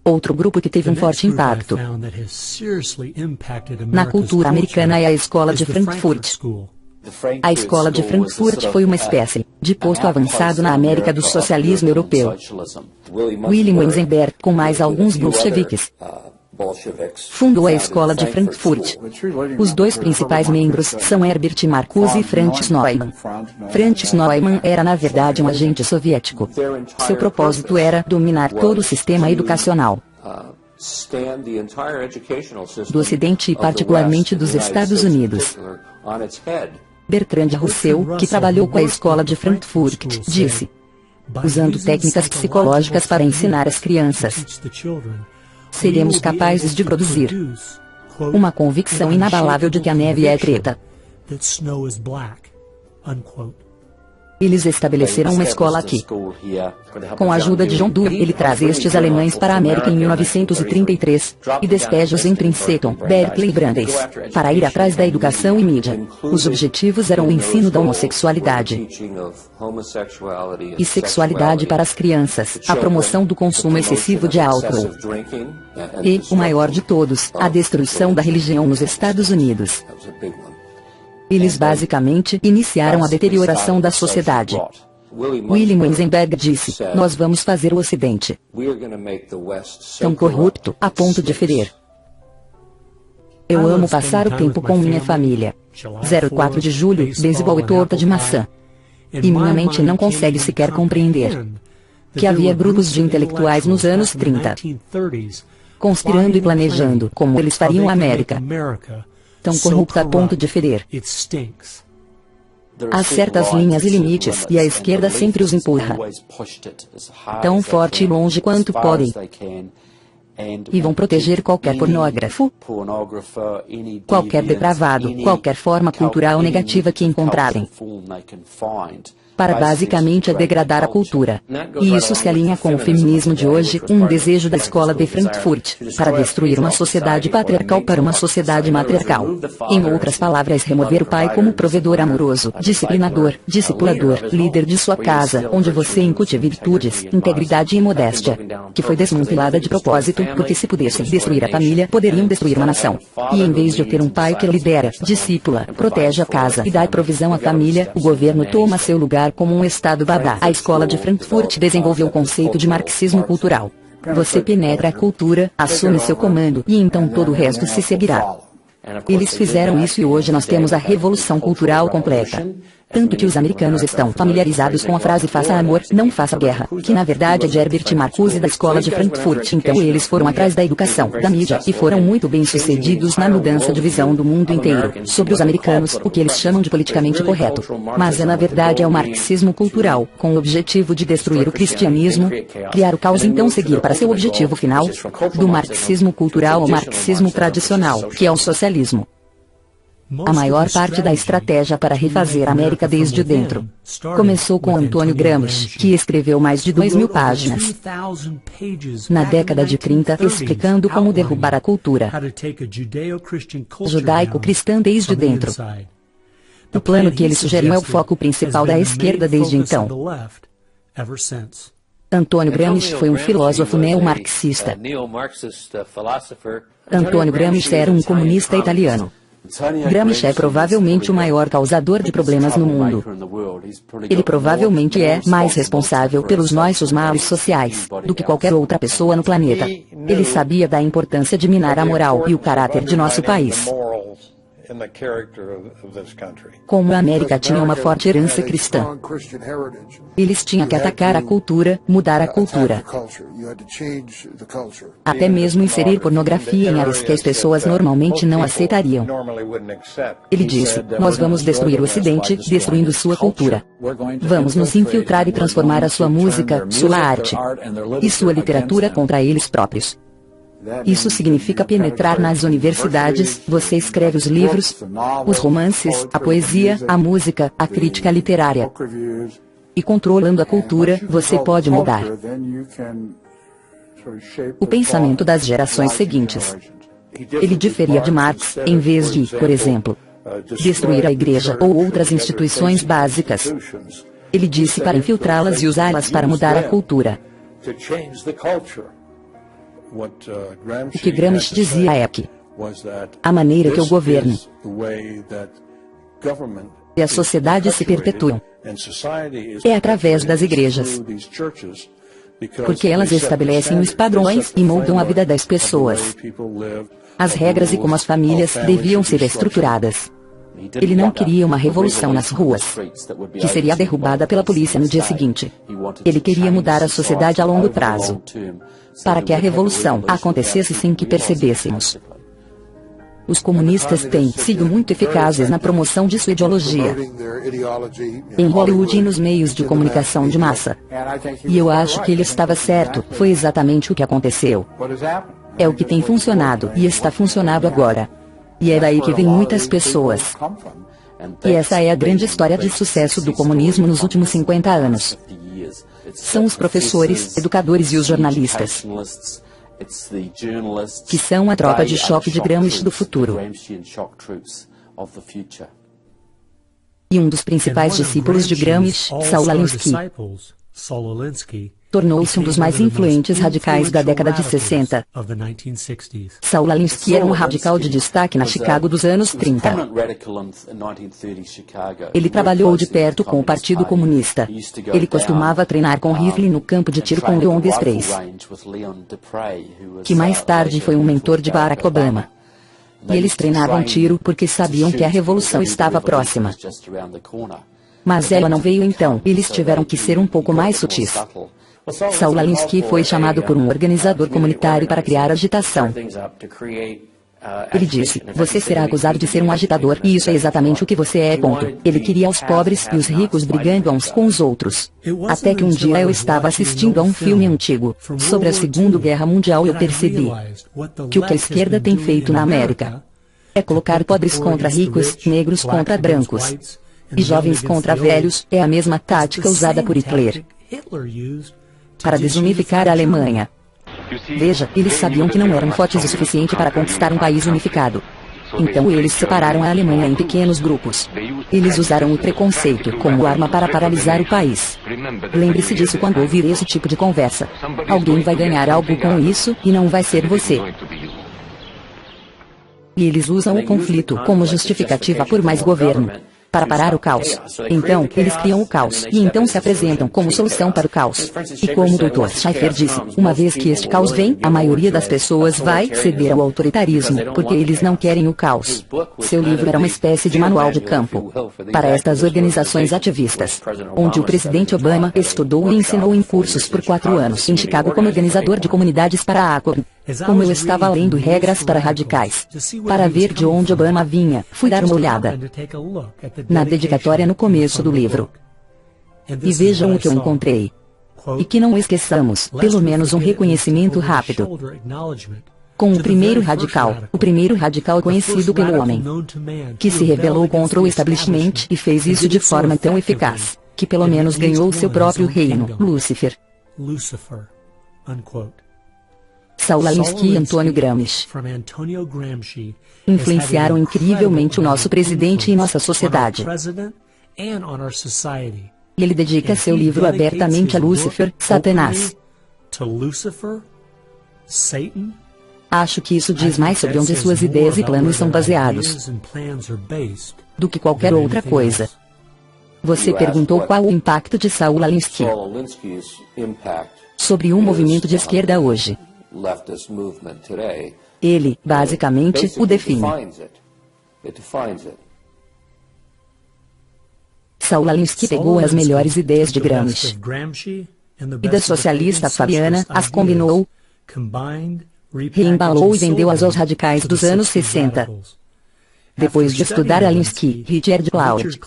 Outro grupo que teve um forte impacto na cultura americana é a Escola de Frankfurt. A Escola de Frankfurt foi uma espécie de posto avançado na América do socialismo europeu. William Weizenberg, com mais alguns bolcheviques, fundou a Escola de Frankfurt. Os dois principais membros são Herbert Marcuse e Franz Neumann. Franz Neumann era na verdade um agente soviético. Seu propósito era dominar todo o sistema educacional do Ocidente e particularmente dos Estados Unidos. Bertrand Russell, que trabalhou com a Escola de Frankfurt, disse: usando técnicas psicológicas para ensinar as crianças, seremos capazes de produzir uma convicção inabalável de que a neve é preta. Eles estabeleceram uma escola aqui. Com a ajuda de John Dewey, ele traz estes alemães para a América em 1933 e despeja-os em Princeton, Berkeley e Brandeis para ir atrás da educação e mídia. Os objetivos eram o ensino da homossexualidade e sexualidade para as crianças, a promoção do consumo excessivo de álcool e, o maior de todos, a destruição da religião nos Estados Unidos. Eles basicamente iniciaram a deterioração da sociedade. William Weizenberg disse: nós vamos fazer o Ocidente tão corrupto a ponto de ferir. Eu amo passar o tempo com minha família. 04 de julho, beisebol e torta de maçã. E minha mente não consegue sequer compreender que havia grupos de intelectuais nos anos 30 conspirando e planejando como eles fariam a América tão corrupta a ponto de ferir. Há certas linhas e limites, e a esquerda sempre os empurra tão forte e longe quanto podem. E vão proteger qualquer pornógrafo, qualquer depravado, qualquer forma cultural negativa que encontrarem, para basicamente degradar a cultura. E isso se alinha com o feminismo de hoje, um desejo da Escola de Frankfurt, para destruir uma sociedade patriarcal para uma sociedade matriarcal. Em outras palavras, remover o pai como provedor amoroso, disciplinador, discipulador, líder de sua casa, onde você incute virtudes, integridade e modéstia, que foi desmantelada de propósito, porque se pudessem destruir a família, poderiam destruir uma nação. E em vez de ter um pai que lidera, discípula, protege a casa e dá provisão à família, o governo toma seu lugar como um Estado babá. A Escola de Frankfurt desenvolveu o conceito de marxismo cultural. Você penetra a cultura, assume seu comando, e então todo o resto se seguirá. Eles fizeram isso e hoje nós temos a revolução cultural completa. Tanto que os americanos estão familiarizados com a frase faça amor, não faça guerra, que na verdade é de Herbert Marcuse da Escola de Frankfurt. Então eles foram atrás da educação, da mídia, e foram muito bem sucedidos na mudança de visão do mundo inteiro, sobre os americanos, o que eles chamam de politicamente correto. Mas na verdade é o marxismo cultural, com o objetivo de destruir o cristianismo, criar o caos e então seguir para seu objetivo final, do marxismo cultural ao marxismo tradicional, que é o socialismo. A maior parte da estratégia para refazer a América desde dentro começou com Antônio Gramsci, que escreveu mais de 2.000 páginas na década de 30 explicando como derrubar a cultura judaico-cristã desde dentro. O plano que ele sugeriu é o foco principal da esquerda desde então. Antônio Gramsci foi um filósofo neo-marxista. Antônio Gramsci era um comunista italiano. Gramsci é provavelmente o maior causador de problemas no mundo. Ele provavelmente é mais responsável pelos nossos males sociais do que qualquer outra pessoa no planeta. Ele sabia da importância de minar a moral e o caráter de nosso país. Como a América tinha uma forte herança cristã, eles tinham que atacar a cultura, mudar a cultura. Até mesmo inserir pornografia em áreas que as pessoas normalmente não aceitariam. Ele disse: nós vamos destruir o Ocidente, destruindo sua cultura. Vamos nos infiltrar e transformar a sua música, sua arte e sua literatura contra eles próprios. Isso significa penetrar nas universidades, você escreve os livros, os romances, a poesia, a música, a crítica literária. E controlando a cultura, você pode mudar o pensamento das gerações seguintes. Ele diferia de Marx, em vez de, por exemplo, destruir a igreja ou outras instituições básicas. Ele disse para infiltrá-las e usá-las para mudar a cultura. O que Gramsci dizia é que a maneira que o governo e a sociedade se perpetuam é através das igrejas, porque elas estabelecem os padrões e moldam a vida das pessoas. As regras e como as famílias deviam ser estruturadas. Ele não queria uma revolução nas ruas, que seria derrubada pela polícia no dia seguinte. Ele queria mudar a sociedade a longo prazo, para que a revolução acontecesse sem que percebêssemos. Os comunistas têm sido muito eficazes na promoção de sua ideologia em Hollywood e nos meios de comunicação de massa. E eu acho que ele estava certo, foi exatamente o que aconteceu. É o que tem funcionado e está funcionando agora. E é daí que vêm muitas pessoas. E essa é a grande história de sucesso do comunismo nos últimos 50 anos. São os professores, educadores e os jornalistas, que são a tropa de choque de Gramsci do futuro. E um dos principais discípulos de Gramsci, Saul Alinsky, tornou-se um dos mais influentes radicais da década de 60. Saul Alinsky era um radical de destaque na Chicago dos anos 30. Ele trabalhou de perto com o Partido Comunista. Ele costumava treinar com Hitler no campo de tiro com Leon Desprez, que mais tarde foi um mentor de Barack Obama. E eles treinavam tiro porque sabiam que a revolução estava próxima. Mas ela não veio então, eles tiveram que ser um pouco mais sutis. Saul Alinsky foi chamado por um organizador comunitário para criar agitação. Ele disse, você será acusado de ser um agitador, e isso é exatamente o que você é, ponto. Ele queria os pobres e os ricos brigando uns com os outros. Até que um dia eu estava assistindo a um filme antigo, sobre a Segunda Guerra Mundial e eu percebi que o que a esquerda tem feito na América é colocar pobres contra ricos, negros contra brancos, e jovens contra velhos, é a mesma tática usada por Hitler para desunificar a Alemanha. Veja, eles sabiam que não eram fortes o suficiente para conquistar um país unificado. Então eles separaram a Alemanha em pequenos grupos. Eles usaram o preconceito como arma para paralisar o país. Lembre-se disso quando ouvir esse tipo de conversa. Alguém vai ganhar algo com isso, e não vai ser você. E eles usam o conflito como justificativa por mais governo, para parar o caos. Então, eles criam o caos, e então se apresentam como solução para o caos. E como o Dr. Schaeffer disse, uma vez que este caos vem, a maioria das pessoas vai ceder ao autoritarismo, porque eles não querem o caos. Seu livro era uma espécie de manual de campo para estas organizações ativistas, onde o presidente Obama estudou e ensinou em cursos por 4 anos em Chicago como organizador de comunidades para a ACOB. Como eu estava lendo regras para radicais, para ver de onde Obama vinha, fui dar uma olhada na dedicatória no começo do livro. E vejam o que eu encontrei. E que não esqueçamos, pelo menos um reconhecimento rápido. Com o primeiro radical conhecido pelo homem, que se rebelou contra o establishment e fez isso de forma tão eficaz, que pelo menos ganhou seu próprio reino, Lúcifer. Saul Alinsky e Antônio Gramsci influenciaram incrivelmente o nosso presidente e nossa sociedade. E ele dedica seu livro abertamente a Lúcifer, Satanás. Acho que isso diz mais sobre onde suas ideias e planos são baseados do que qualquer outra coisa. Você perguntou qual o impacto de Saul Alinsky sobre o movimento de esquerda hoje. Ele, basicamente, o define. Saul Alinsky pegou as melhores ideias de Gramsci e da socialista Fabiana, as combinou, reembalou e vendeu-as aos radicais dos anos 60. Depois de estudar Alinsky, Richard Cloud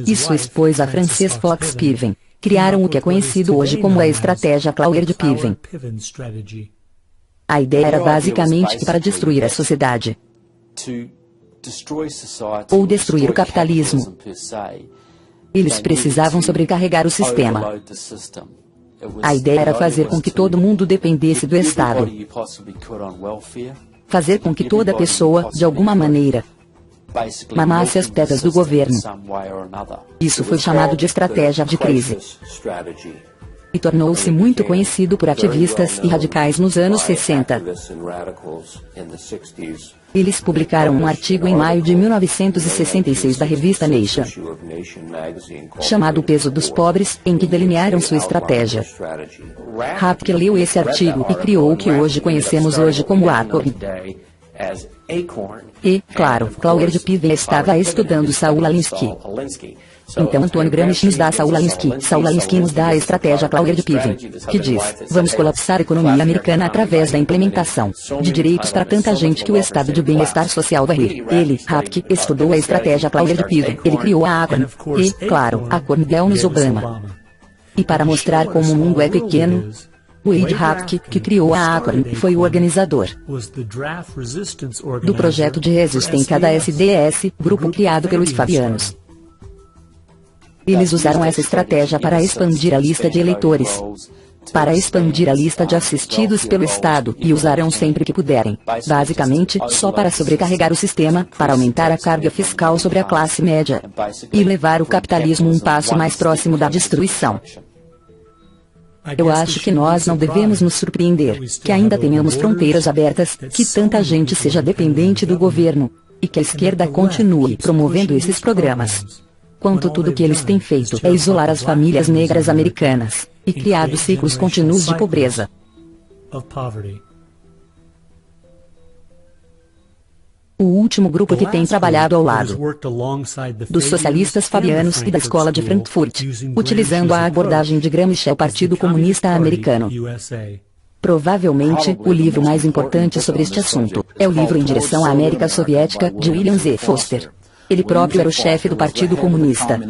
e sua esposa Frances Fox Piven criaram o que é conhecido hoje como a estratégia Cloud de Piven. A ideia era basicamente que para destruir a sociedade, ou destruir o capitalismo, eles precisavam sobrecarregar o sistema. A ideia era fazer com que todo mundo dependesse do Estado. Fazer com que toda pessoa, de alguma maneira, mamasse as tetas do governo. Isso foi chamado de estratégia de crise. e tornou-se muito conhecido por ativistas e radicais nos anos 60. Eles publicaram um artigo em maio de 1966 da revista Nation, chamado O Peso dos Pobres, em que delinearam sua estratégia. Rapke leu esse artigo e criou o que hoje conhecemos como Acorn. E, claro, Claude Piven estava estudando Saul Alinsky. Então Antônio Gramsci nos dá Saul Alinsky. Saul Alinsky nos dá a estratégia Claude Piven, que diz: vamos colapsar a economia americana através da implementação de direitos para tanta gente que o estado de bem-estar social vai rir. Ele, Rapke, estudou a estratégia Claude Piven. Ele criou a Acorn. E, claro, a Acorn deu-nos Obama. E para mostrar como o mundo é pequeno, Wade Rapke, que criou a Acorn, foi o organizador do projeto de resistência da SDS, grupo criado pelos Fabianos. Eles usaram essa estratégia para expandir a lista de eleitores, para expandir a lista de assistidos pelo Estado, e usarão sempre que puderem, basicamente, só para sobrecarregar o sistema, para aumentar a carga fiscal sobre a classe média, e levar o capitalismo um passo mais próximo da destruição. Eu acho que nós não devemos nos surpreender, que ainda tenhamos fronteiras abertas, que tanta gente seja dependente do governo, e que a esquerda continue promovendo esses programas. Quanto tudo que eles têm feito é isolar as famílias negras americanas, e criado ciclos contínuos de pobreza. O último grupo que tem trabalhado ao lado dos socialistas fabianos e da Escola de Frankfurt, utilizando a abordagem de Gramsci, é o Partido Comunista Americano. Provavelmente, o livro mais importante sobre este assunto é o livro Em Direção à América Soviética, de William Z. Foster. Ele próprio era o chefe do Partido Comunista.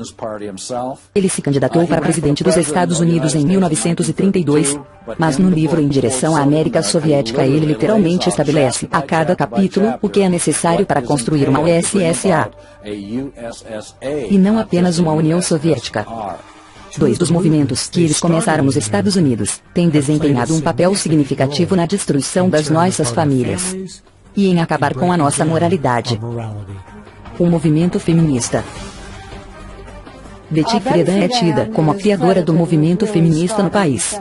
Ele se candidatou para presidente dos Estados Unidos em 1932, mas no livro Em Direção à América Soviética ele literalmente estabelece, a cada capítulo, o que é necessário para construir uma USSA, e não apenas uma União Soviética. Dois dos movimentos que eles começaram nos Estados Unidos têm desempenhado um papel significativo na destruição das nossas famílias e em acabar com a nossa moralidade. O movimento feminista. Betty Friedan é tida como a criadora do movimento feminista no país.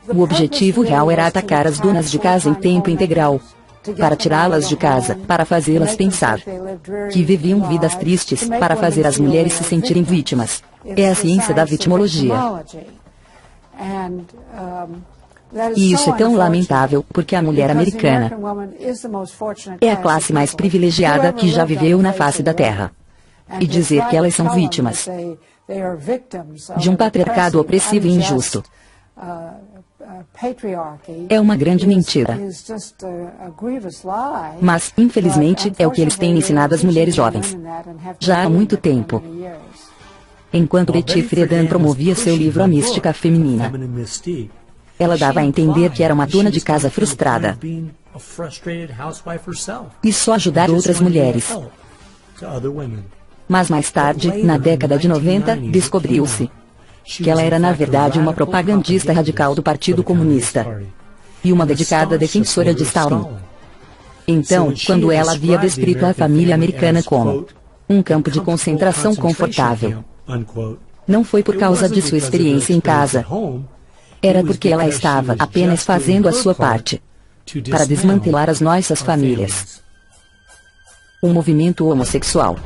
O objetivo real era atacar as donas de casa em tempo integral, para tirá-las de casa, para fazê-las pensar que viviam vidas tristes, para fazer as mulheres se sentirem vítimas. É a ciência da vitimologia. E isso é tão lamentável, porque a mulher americana é a classe mais privilegiada que já viveu na face da Terra. E dizer que elas são vítimas de um patriarcado opressivo e injusto é uma grande mentira. Mas, infelizmente, é o que eles têm ensinado às mulheres jovens já há muito tempo. Enquanto Betty Friedan promovia seu livro A Mística Feminina, ela dava a entender que era uma dona de casa frustrada e só ajudar outras mulheres. Mas mais tarde, na década de 90, descobriu-se que ela era na verdade uma propagandista radical do Partido Comunista e uma dedicada defensora de Stalin. Então, quando ela havia descrito a família americana como um campo de concentração confortável, não foi por causa de sua experiência em casa, era porque ela estava apenas fazendo a sua parte para desmantelar as nossas famílias. O movimento homossexual.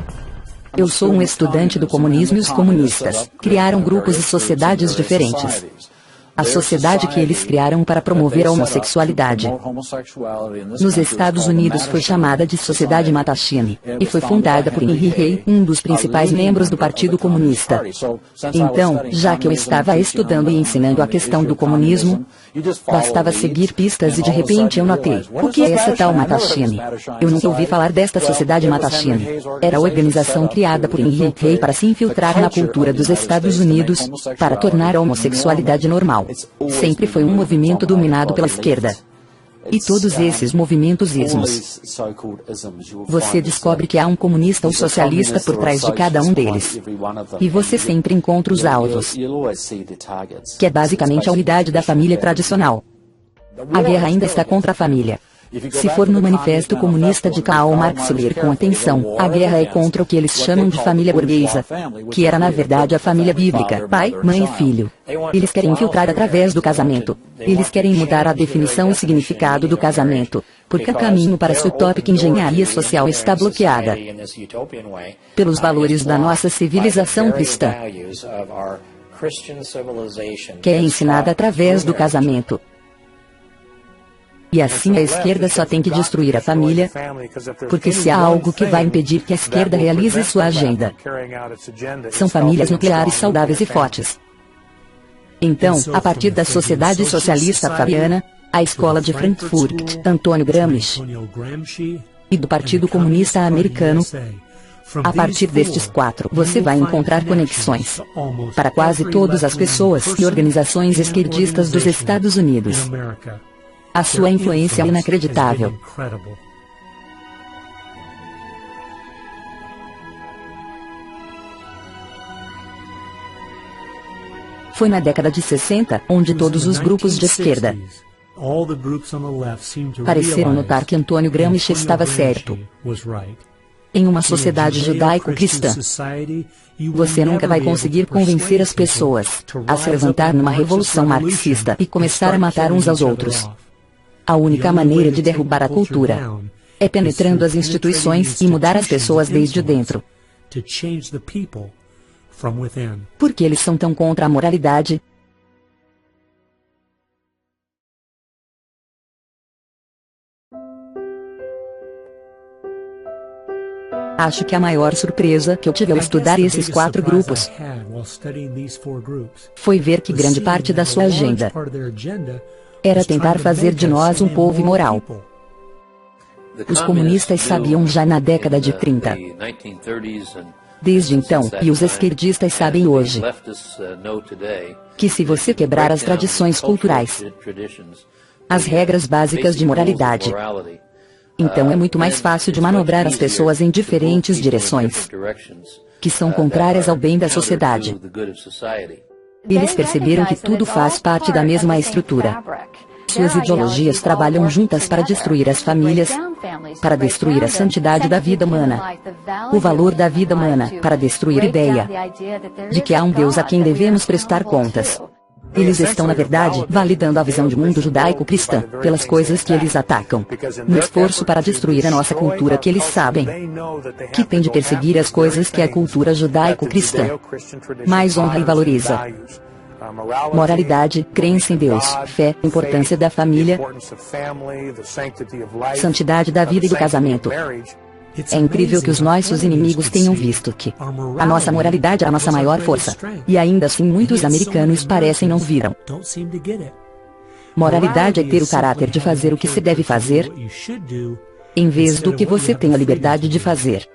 Eu sou um estudante do comunismo e os comunistas criaram grupos e sociedades diferentes. A sociedade que eles criaram para promover a homossexualidade nos Estados Unidos foi chamada de Sociedade Mattachine, e foi fundada por Henry Rey, um dos principais membros do Partido Comunista. Então, já que eu estava estudando e ensinando a questão do comunismo, bastava seguir pistas e de repente eu notei, o que é essa tal Mattachine? Eu nunca ouvi falar desta Sociedade Mattachine. Era a organização criada por Henry Rey para se infiltrar na cultura dos Estados Unidos, para tornar a homossexualidade normal. Sempre foi um movimento dominado pela esquerda. E todos esses movimentos ismos, você descobre que há um comunista ou socialista por trás de cada um deles. E você sempre encontra os alvos, que é basicamente a unidade da família tradicional. A guerra ainda está contra a família. Se for no Manifesto Comunista de Karl Marx ler com atenção, a guerra é contra o que eles chamam de família burguesa, que era na verdade a família bíblica, pai, mãe e filho. Eles querem infiltrar através do casamento. Eles querem mudar a definição e significado do casamento, porque o caminho para essa utópica engenharia social está bloqueada pelos valores da nossa civilização cristã, que é ensinada através do casamento. E assim a esquerda só tem que destruir a família, porque se há algo que vai impedir que a esquerda realize sua agenda, são famílias nucleares saudáveis e fortes. Então, a partir da Sociedade Socialista Fabiana, a Escola de Frankfurt, Antônio Gramsci, e do Partido Comunista Americano, a partir destes quatro, você vai encontrar conexões para quase todas as pessoas e organizações esquerdistas dos Estados Unidos. A sua influência é inacreditável. Foi na década de 60, onde todos os grupos de esquerda pareceram notar que Antônio Gramsci estava certo. Em uma sociedade judaico-cristã, você nunca vai conseguir convencer as pessoas a se levantar numa revolução marxista e começar a matar uns aos outros. A única maneira de derrubar a cultura é penetrando as instituições e mudar as pessoas desde dentro. Por que eles são tão contra a moralidade? Acho que a maior surpresa que eu tive ao estudar esses quatro grupos foi ver que grande parte da sua agenda era tentar fazer de nós um povo imoral. Os comunistas sabiam já na década de 30. Desde então, e os esquerdistas sabem hoje, que se você quebrar as tradições culturais, as regras básicas de moralidade, então é muito mais fácil de manobrar as pessoas em diferentes direções, que são contrárias ao bem da sociedade. Eles perceberam que tudo faz parte da mesma estrutura. Suas ideologias trabalham juntas para destruir as famílias, para destruir a santidade da vida humana, o valor da vida humana, para destruir a ideia de que há um Deus a quem devemos prestar contas. Eles estão, na verdade, validando a visão de mundo judaico-cristã, pelas coisas que eles atacam, no esforço para destruir a nossa cultura que eles sabem que tem de perseguir as coisas que a cultura judaico-cristã mais honra e valoriza. Moralidade, crença em Deus, fé, importância da família, santidade da vida e do casamento. É incrível que os nossos inimigos tenham visto que a nossa moralidade é a nossa maior força. E ainda assim muitos americanos parecem não viram. Moralidade é ter o caráter de fazer o que se deve fazer, em vez do que você tem a liberdade de fazer.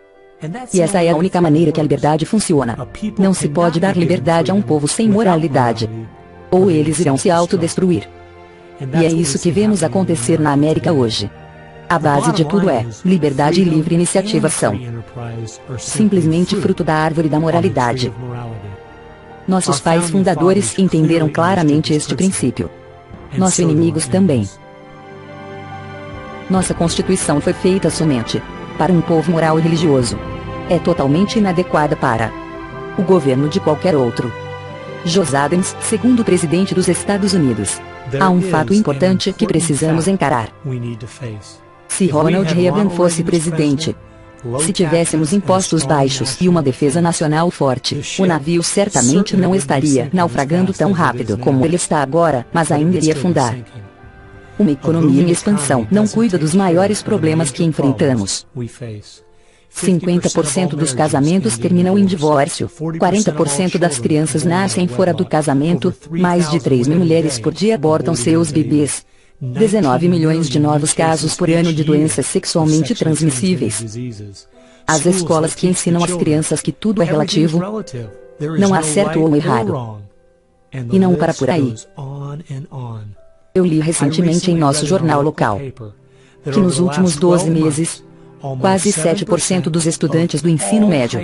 E essa é a única maneira que a liberdade funciona. Não se pode dar liberdade a um povo sem moralidade, ou eles irão se autodestruir. E é isso que vemos acontecer na América hoje. A base de tudo é liberdade e livre iniciativa são simplesmente fruto da árvore da moralidade. Nossos pais fundadores entenderam claramente este princípio. Nossos inimigos também. Nossa Constituição foi feita somente para um povo moral e religioso. É totalmente inadequada para o governo de qualquer outro. José Adams, segundo presidente dos Estados Unidos. Há um fato importante que precisamos encarar. Se Ronald Reagan fosse presidente, se tivéssemos impostos baixos e uma defesa nacional forte, o navio certamente não estaria naufragando tão rápido como ele está agora, mas ainda iria afundar. Uma economia em expansão não cuida dos maiores problemas que enfrentamos. 50% dos casamentos terminam em divórcio, 40% das crianças nascem fora do casamento, mais de 3 mil mulheres por dia abortam seus bebês. 19 milhões de novos casos por ano de doenças sexualmente transmissíveis. As escolas que ensinam às crianças que tudo é relativo, não há certo ou errado. E não para por aí. Eu li recentemente em nosso jornal local que nos últimos 12 meses, quase 7% dos estudantes do ensino médio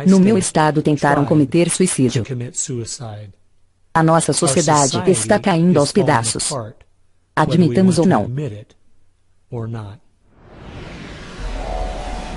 no meu estado tentaram cometer suicídio. A nossa sociedade está caindo aos pedaços. Admitamos ou não. or not.